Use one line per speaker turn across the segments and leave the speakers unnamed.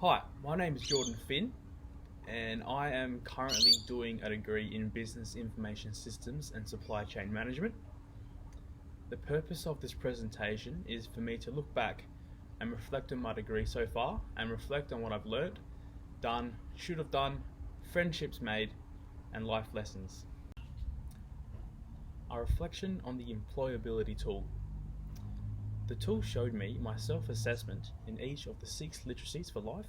Hi, my name is Jordan Finn, and I am currently doing a degree in Business Information Systems and Supply Chain Management. The purpose of this presentation is for me to look back and reflect on my degree so far and reflect on what I've learned, done, should have done, friendships made, and life lessons. A reflection on the employability tool. The tool showed me my self-assessment in each of the 6 literacies for life,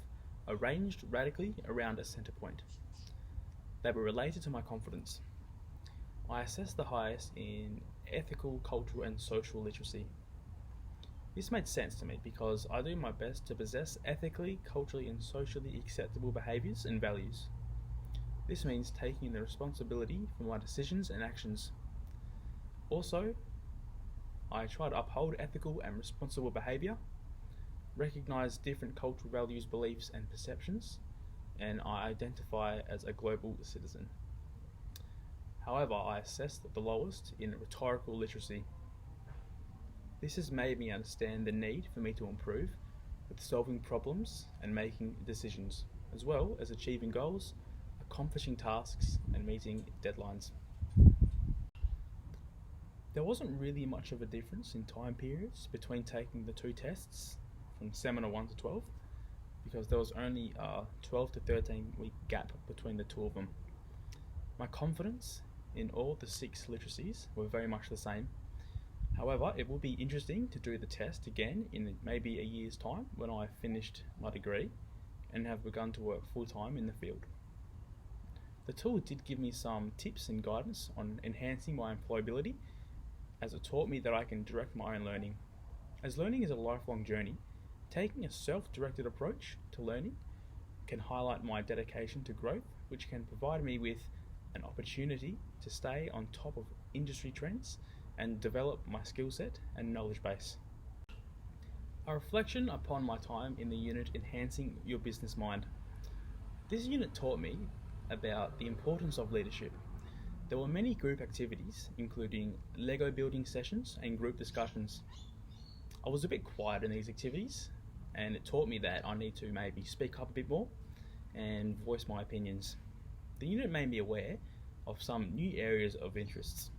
arranged radically around a center point. They were related to my confidence. I assessed the highest in ethical, cultural, and social literacy. This made sense to me because I do my best to possess ethically, culturally, and socially acceptable behaviours and values. This means taking the responsibility for my decisions and actions. Also, I try to uphold ethical and responsible behaviour, recognise different cultural values, beliefs, and perceptions, and I identify as a global citizen. However, I assessed the lowest in rhetorical literacy. This has made me understand the need for me to improve with solving problems and making decisions, as well as achieving goals, accomplishing tasks, and meeting deadlines. There wasn't really much of a difference in time periods between taking the 2 tests from Seminar 1 to 12 because there was only a 12 to 13 week gap between the 2 of them. My confidence in all the 6 literacies were very much the same. However, it will be interesting to do the test again in maybe a year's time when I have finished my degree and have begun to work full time in the field. The tool did give me some tips and guidance on enhancing my employability, as it taught me that I can direct my own learning. As learning is a lifelong journey, taking a self-directed approach to learning can highlight my dedication to growth, which can provide me with an opportunity to stay on top of industry trends and develop my skill set and knowledge base. A reflection upon my time in the unit Enhancing Your Business Mind. This unit taught me about the importance of leadership. There were many group activities, including Lego building sessions and group discussions. I was a bit quiet in these activities, and it taught me that I need to maybe speak up a bit more and voice my opinions. The unit made me aware of some new areas of interests.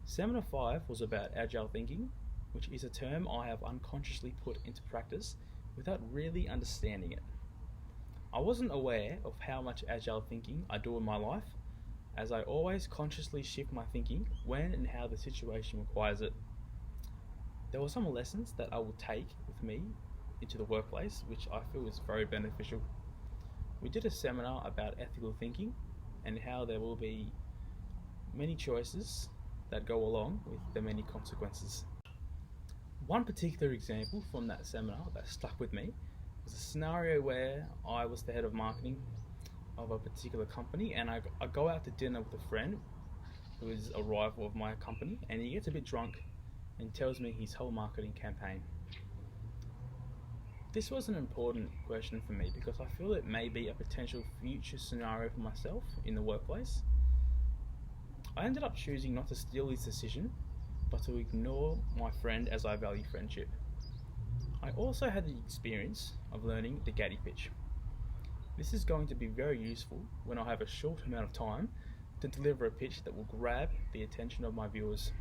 Seminar 5 was about agile thinking, which is a term I have unconsciously put into practice without really understanding it. I wasn't aware of how much agile thinking I do in my life, as I always consciously shift my thinking when and how the situation requires it. There were some lessons that I will take with me into the workplace, which I feel is very beneficial. We did a seminar about ethical thinking and how there will be many choices that go along with the many consequences. One particular example from that seminar that stuck with me was a scenario where I was the head of marketing of a particular company, and I go out to dinner with a friend who is a rival of my company, and he gets a bit drunk and tells me his whole marketing campaign. This was an important question for me because I feel it may be a potential future scenario for myself in the workplace. I ended up choosing not to steal his decision, but to ignore my friend as I value friendship. I also had the experience of learning the Getty pitch. This is going to be very useful when I have a short amount of time to deliver a pitch that will grab the attention of my viewers.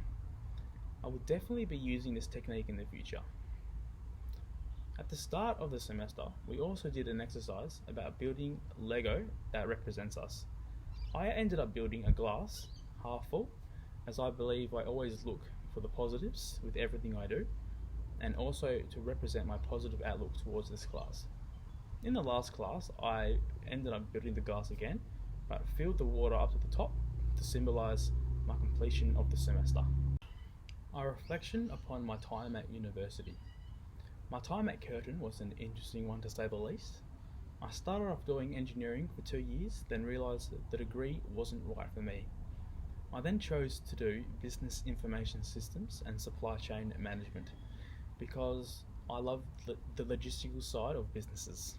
I will definitely be using this technique in the future. At the start of the semester, we also did an exercise about building Lego that represents us. I ended up building a glass half full, as I believe I always look for the positives with everything I do, and also to represent my positive outlook towards this class. In the last class, I ended up building the glass again, but filled the water up to the top to symbolise my completion of the semester. A reflection upon my time at university. My time at Curtin was an interesting one to say the least. I started off doing engineering for 2 years, then realised that the degree wasn't right for me. I then chose to do Business Information Systems and Supply Chain Management because I love the logistical side of businesses.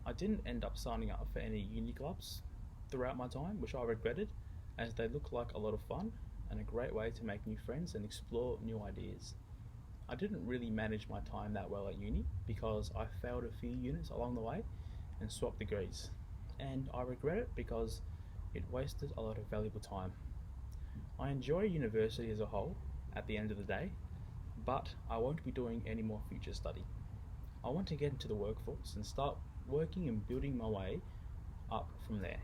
I didn't end up signing up for any uni clubs throughout my time, which I regretted, as they look like a lot of fun and a great way to make new friends and explore new ideas. I didn't really manage my time that well at uni because I failed a few units along the way and swapped degrees. And I regret it because it wasted a lot of valuable time. I enjoy university as a whole at the end of the day, but I won't be doing any more future study. I want to get into the workforce and start working and building my way up from there.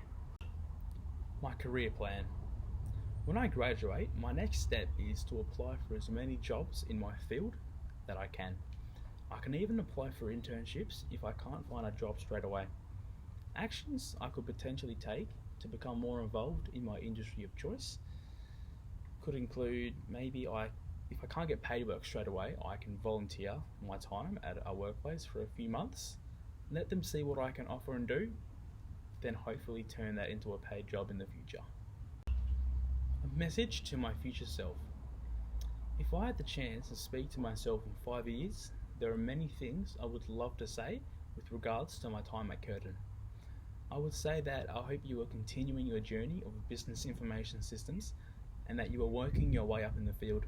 My career plan. When I graduate, my next step is to apply for as many jobs in my field that I can. I can even apply for internships if I can't find a job straight away. Actions I could potentially take to become more involved in my industry of choice could include if I can't get paid work straight away, I can volunteer my time at a workplace for a few months, let them see what I can offer and do, then hopefully turn that into a paid job in the future. A message to my future self. If I had the chance to speak to myself in 5 years, there are many things I would love to say with regards to my time at Curtin. I would say that I hope you are continuing your journey of business information systems and that you are working your way up in the field.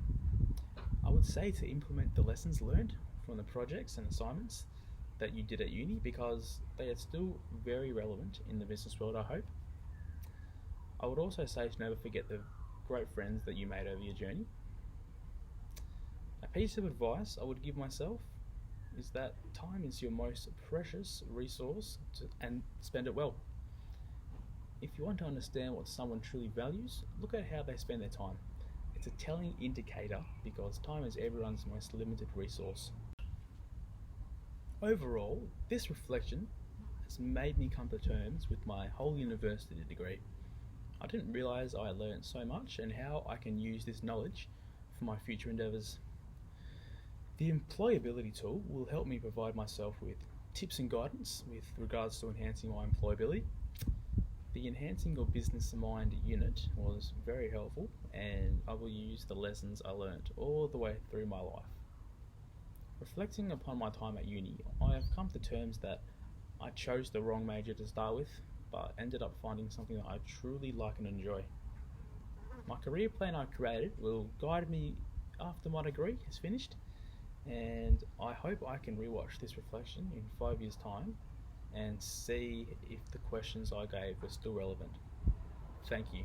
I would say to implement the lessons learned from the projects and assignments that you did at uni because they are still very relevant in the business world, I hope. I would also say to never forget the great friends that you made over your journey. A piece of advice I would give myself is that time is your most precious resource and spend it well. If you want to understand what someone truly values, look at how they spend their time. It's a telling indicator because time is everyone's most limited resource. Overall, this reflection has made me come to terms with my whole university degree. I didn't realise I learned so much and how I can use this knowledge for my future endeavours. The employability tool will help me provide myself with tips and guidance with regards to enhancing my employability. The Enhancing Your Business Mind unit was very helpful and I will use the lessons I learnt all the way through my life. Reflecting upon my time at uni, I have come to terms that I chose the wrong major to start with, but ended up finding something that I truly like and enjoy. My career plan I created will guide me after my degree is finished, and I hope I can rewatch this reflection in 5 years' time and see if the questions I gave were still relevant. Thank you.